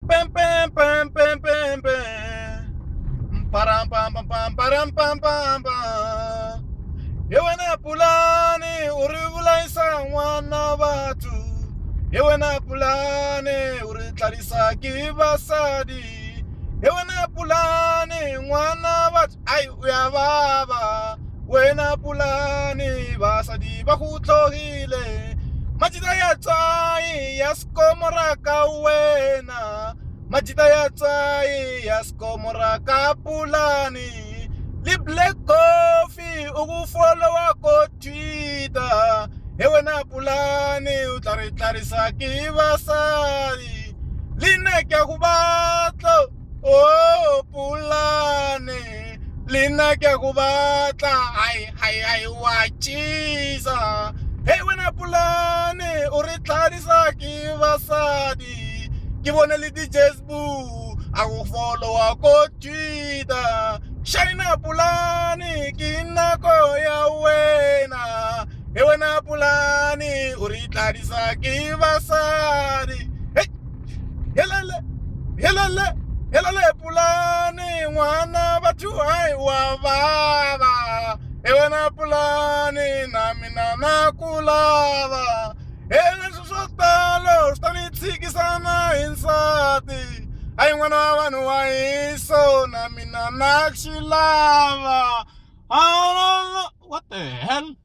Pam pam pam pam pam pam. Param pam pam pam param pam pam pam. Yewena pulani urivulaisa mwana batu. Yewena pulani uritlarisa kibasadi. Yewena pulani mwana batu. Ay uyababa. Wena pulani basadi bakutlogile. Majida ya tsai yaskomora ka wena. Majida ya tsai yaskomora ka pulani. Li black coffee ukufollowa ko Twitter. Wena pulani utlaritlarisa kibasadi. Line kya kubatlo. Oh pulani. Lina kya kubatla. Ay wachisa. Hey wena pulani uritlarisa kibasadi. Kibone li DJs boo. Akufollowa ko Twitter. Shaina pulani kinako ya wena. Wena pulani uritlarisa kibasadi. Hey, helele, helele, helele pulani mwana batu ai wa baba. Wena pulani na mina nakulava. Susotalo stanitsiki sana insati. Ay mwana wa vanhu wa hiso na mina nakshilava. I don't know what the hell.